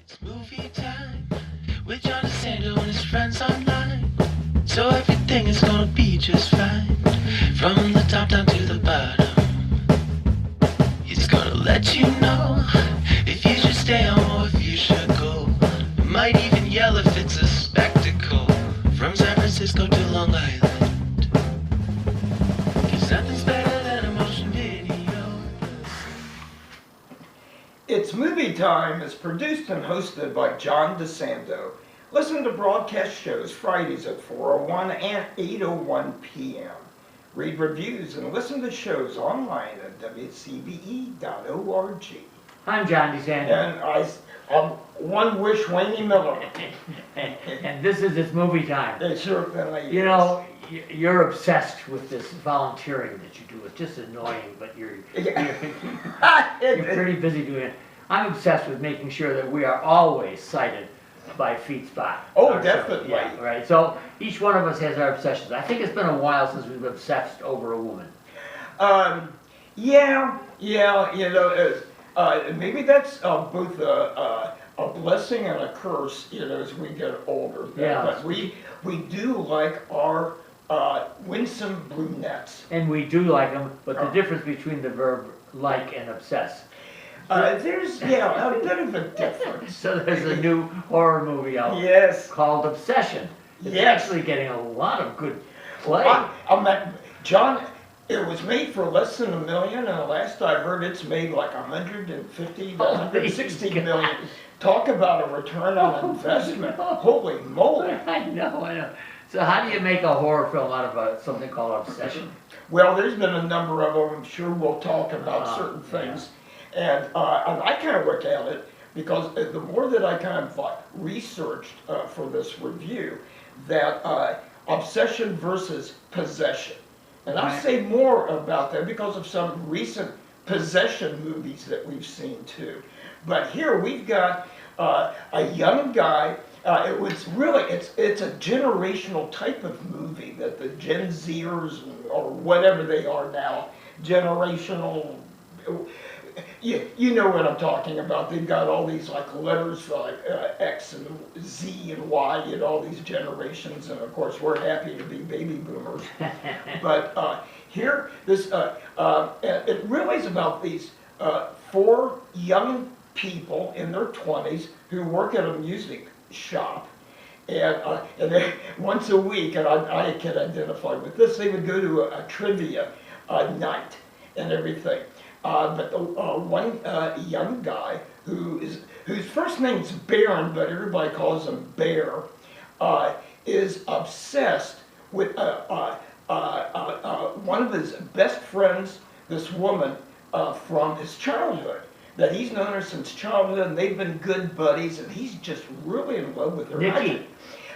It's movie time with John DeSando and his friends online. So everything is gonna be just fine. From the top down to the bottom. He's gonna let you know if you should stay home or if you should go. Might even yell if it's a spectacle. From San Francisco to Long Island. 'Cause nothing's better than a motion video. It's Movie Time is produced and hosted by John DeSando. Listen to broadcast shows Fridays at 4:01 and 8:01 p.m. Read reviews and listen to shows online at WCBE.org. I'm John DeSando. And I'm One Wish Wayne Miller. And this is It's Movie Time. It certainly You know, you're obsessed with this volunteering that you do. It's just annoying, but you're pretty busy doing it. I'm obsessed with making sure that we are always cited by Feet Spot. Oh, our show. definitely. Yeah, right. So each one of us has our obsessions. I think it's been a while since we've obsessed over a woman. Yeah, you know, maybe that's both a blessing and a curse, you know, as we get older. Yeah. But we do like our winsome brunettes. And we do like them, but the difference between the verb like and obsess. There's, a bit of a difference. So there's a new horror movie out Yes. called Obsession. It's Yes. actually getting a lot of good play. John, it was made for less than $1 million, and last I heard it's made like 150 to 160 million. Talk about a return on investment. Holy moly. I know. So how do you make a horror film out of something called Obsession? Well, there's been a number of them. I'm sure we'll talk about certain things. And I kind of look at it because the more that I kind of researched for this review, that obsession versus possession. And I'll say more about that because of some recent possession movies that we've seen too. But here we've got a young guy. It's a generational type of movie that the Gen Zers or whatever they are now, generational. You know what I'm talking about. They've got all these like letters like X and Z and Y and all these generations, and of course we're happy to be baby boomers. But here, it really is about these 4 young people in their 20s who work at a music shop, and once a week, and I can identify with this, they would go to a trivia night and everything. But the one young guy whose first name's Baron, but everybody calls him Bear, is obsessed with one of his best friends, this woman from his childhood, that he's known her since childhood, and they've been good buddies, and he's just really in love with her. Nikki.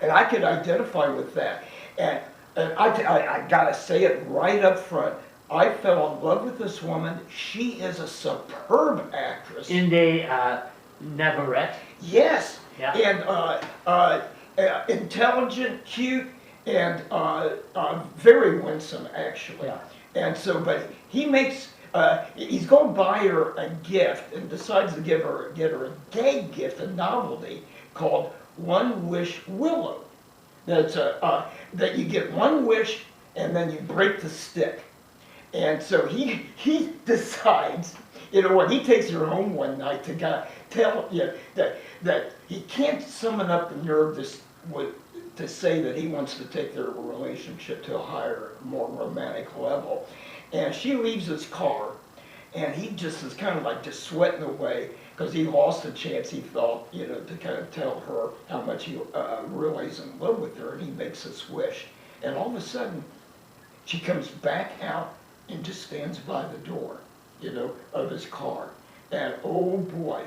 And I could identify with that. And I gotta say it right up front. I fell in love with this woman. She is a superb actress. Inde Navarrete. Yes. Yeah. And intelligent, cute, and very winsome, actually. Yeah. And so, but he's going to buy her a gift and decides to get her a gay gift, a novelty called One Wish Willow. That's that you get one wish and then you break the stick. And so he decides, you know what, he takes her home one night to tell you that he can't summon up the nerve to say that he wants to take their relationship to a higher, more romantic level. And she leaves his car, and he just is kind of like just sweating away because he lost a chance, he felt, you know, to kind of tell her how much he really is in love with her, and he makes this wish. And all of a sudden, she comes back out and just stands by the door, you know, of his car. And oh boy.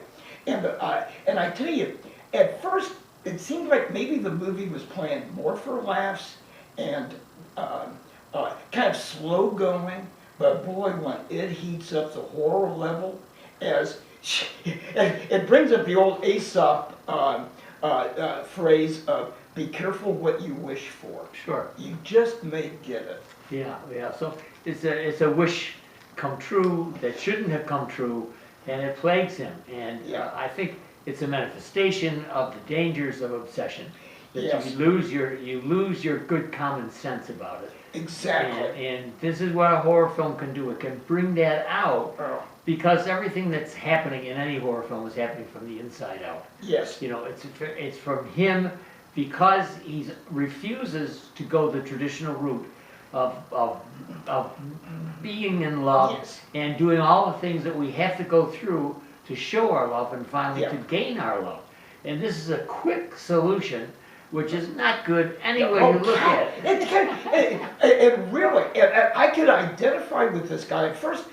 And I tell you, at first, it seemed like maybe the movie was planned more for laughs and kind of slow going, but boy, when it heats up the horror level, it brings up the old Aesop phrase of, be careful what you wish for. Sure. You just may get it. Yeah. So it's a wish come true that shouldn't have come true, and it plagues him. And I think it's a manifestation of the dangers of obsession. That Yes. you lose your good common sense about it. Exactly. And this is what a horror film can do. It can bring that out Oh, because everything that's happening in any horror film is happening from the inside out. yes. You know, it's from him because he refuses to go the traditional route of being in love Yes. and doing all the things that we have to go through to show our love and finally Yeah. to gain our love. And this is a quick solution, which is not good any way Oh, you look God. at it. It really, I could identify with this guy. At first,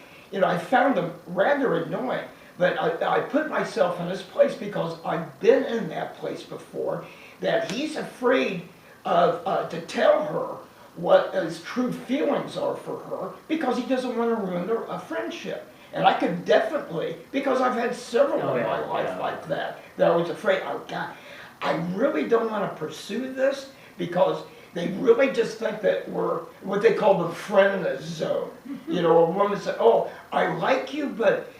I found him rather annoying, but I put myself in his place because I've been in that place before, that he's afraid of to tell her what his true feelings are for her because he doesn't want to ruin a friendship. And I could definitely, because I've had several Oh, in yeah, my life yeah. like that I was afraid, oh God, I really don't want to pursue this because they really just think that we're what they call the friend zone. A woman said, oh, I like you, but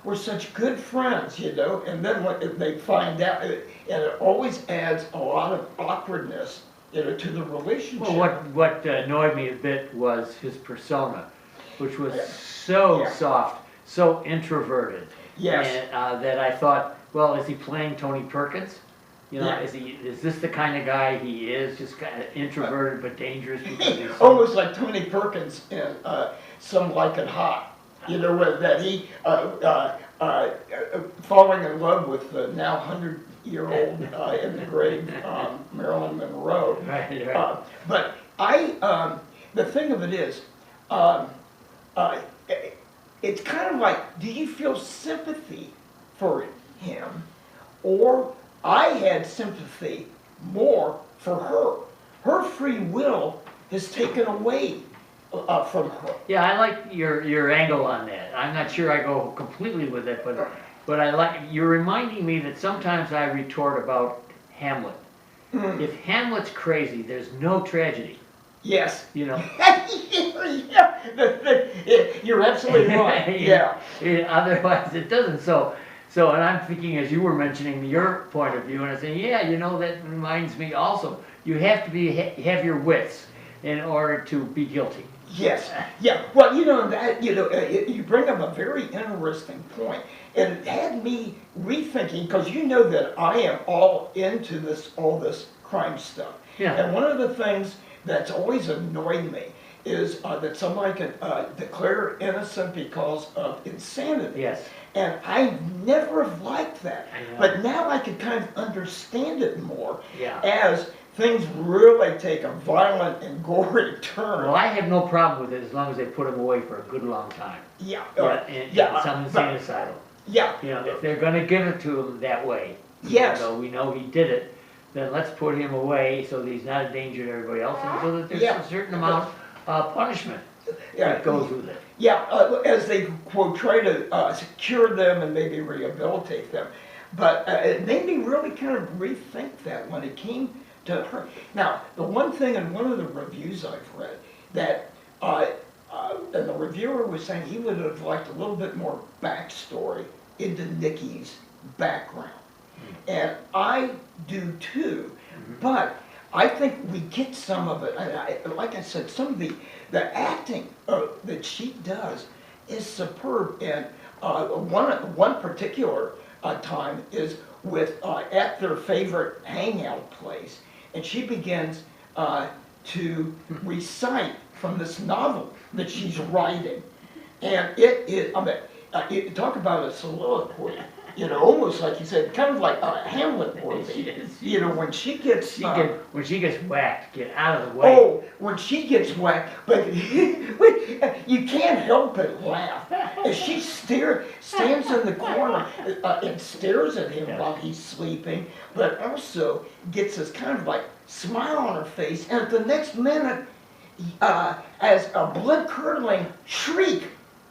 we're such good friends, and then when they find out, and it always adds a lot of awkwardness, to the relationship. Well, what annoyed me a bit was his persona, which was so Yeah. soft, so introverted. Yes. And that I thought, well, is he playing Tony Perkins? Yeah. Is this the kind of guy he is, just kind of introverted but dangerous because he's so Almost like Tony Perkins in Some Like It Hot. That he falling in love with the now 100-year-old in the grave Marilyn Monroe. right. But the thing of it is, it's kind of like, do you feel sympathy for him? Or I had sympathy more for her. Her free will is taken away from her. Yeah, I like your angle on that. I'm not sure I go completely with it, but I like, you're reminding me that sometimes I retort about Hamlet. If Hamlet's crazy, there's no tragedy, Yes. Yeah, You're absolutely right. Yeah. Otherwise, it doesn't. So, and I'm thinking, as you were mentioning your point of view, and I'm saying, yeah, that reminds me also, you have to have your wits in order to be guilty. Yes. Yeah. Well, you bring up a very interesting point, and it had me rethinking because that I am all into all this crime stuff. Yeah. And one of the things that's always annoyed me is that somebody can declare innocent because of insanity. Yes. And I never have liked that. I know. But now I can kind of understand it more Yeah. as things really take a violent and gory turn. Well, I have no problem with it as long as they put him away for a good long time. Yeah. In some insane asylum. Yeah. If they're going to give it to him that way, Yes. even though we know he did it, then let's put him away so that he's not a danger to everybody else, and so that there's a certain amount of punishment that goes with it. Yeah, as they, quote, try to cure them and maybe rehabilitate them. But it made me really kind of rethink that when it came to her. Now, the one thing in one of the reviews I've read, that and the reviewer was saying he would have liked a little bit more backstory into Nikki's background. And I do too, but I think we get some of it. And like I said, some of the acting that she does is superb. And one particular time is with at their favorite hangout place, and she begins to recite from this novel that she's writing, and it is. Talk about a soliloquy. Almost like you said, kind of like Hamlet worthy. When she gets When she gets whacked, get out of the way. oh, when she gets whacked, but you can't help but laugh as she stands in the corner and stares at him while he's sleeping, but also gets this kind of like smile on her face, and at the next minute, as a blood-curdling shriek.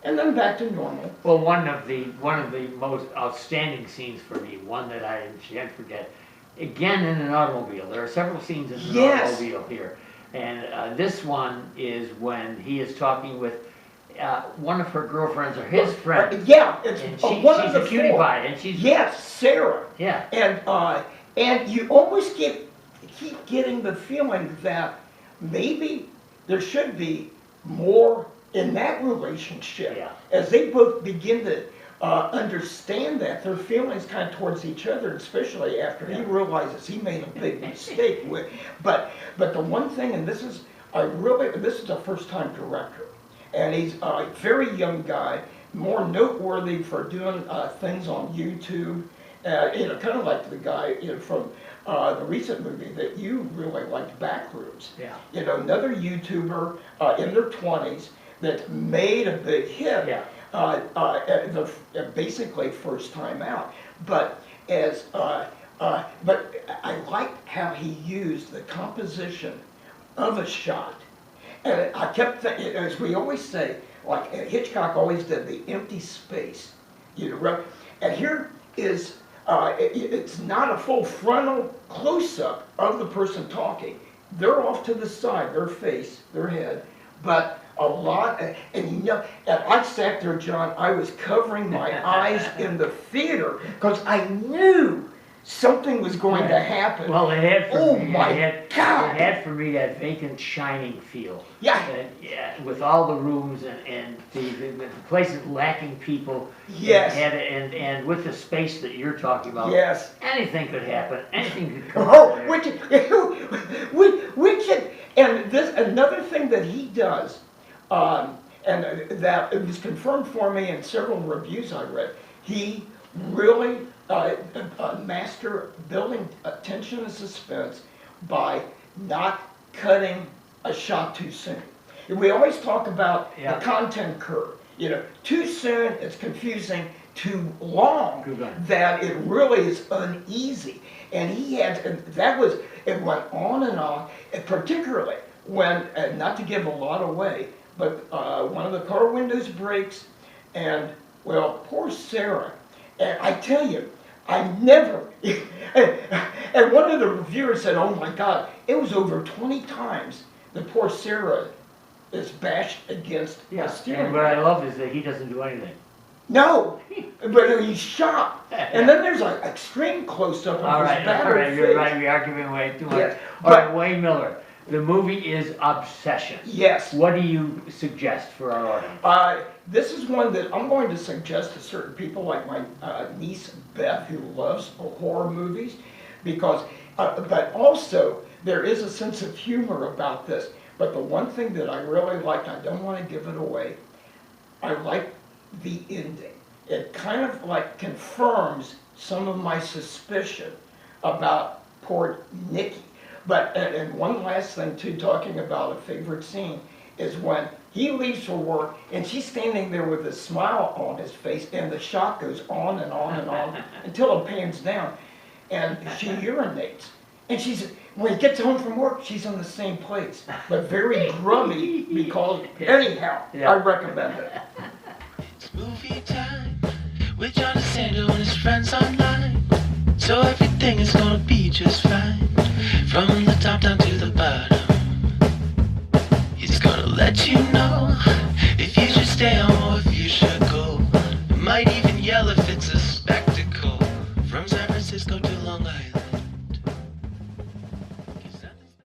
And then back to normal. Well, one of the most outstanding scenes for me, one that I can't forget, again in an automobile. There are several scenes in an automobile here, and this one is when he is talking with one of her girlfriends or his friend. Yeah, it's And one she's of the a cutie four. pie, and she's Yes, Sarah. yeah. And you almost keep getting the feeling that maybe there should be more in that relationship. Yeah. As they both begin to understand that, their feelings kind of towards each other, especially after he realizes he made a big mistake with. But the one thing, and this is a first-time director, and he's a very young guy, more noteworthy for doing things on YouTube. Kind of like the guy from the recent movie that you really liked, Backrooms. Yeah. Another YouTuber in their 20s that made a big hit. Yeah. Basically first time out. But but I liked how he used the composition of a shot. And I kept thinking, as we always say, like Hitchcock always did, the empty space. And here is, it's not a full frontal close-up of the person talking. They're off to the side, their face, their head, but a lot, and I sat there, John, I was covering my eyes in the theater because I knew something was going to happen. Well, it had for me. My God! It had for me that vacant, shining feel. Yeah. Yeah, with all the rooms and the places lacking people. Yes. And with the space that you're talking about. Yes. Anything could happen. Anything could come Oh, out there. we can, and this, another thing that he does, and that it was confirmed for me in several reviews I read, he really master building tension and suspense by not cutting a shot too soon. We always talk about the content curve. Too soon it's confusing, too long that it really is uneasy. And he had, it went on, and particularly when, not to give a lot away, but one of the car windows breaks, and well, poor Sarah. And I tell you, I never, and one of the reviewers said, oh my God, it was over 20 times the poor Sarah is bashed against the steering and what I love is that he doesn't do anything. No, but he's shot. And then there's an extreme close-up of his battered face. You're right, we are giving away too much. Yes, All right, Wayne Miller, the movie is Obsession. Yes. What do you suggest for our audience? This is one that I'm going to suggest to certain people, like my niece Beth, who loves horror movies, because, but also there is a sense of humor about this. But the one thing that I really like, I don't want to give it away, I like the ending. It kind of like confirms some of my suspicion about poor Nikki. But, and one last thing too, talking about a favorite scene, is when he leaves for work and she's standing there with a smile on his face, and the shot goes on and on and on until it pans down, and she urinates. And when he gets home from work, she's in the same place, but very grubby because, anyhow, I recommend it. It's movie time with John DeSando and his friends online. So everything is gonna be just fine. From the top down to the bottom, he's gonna let you know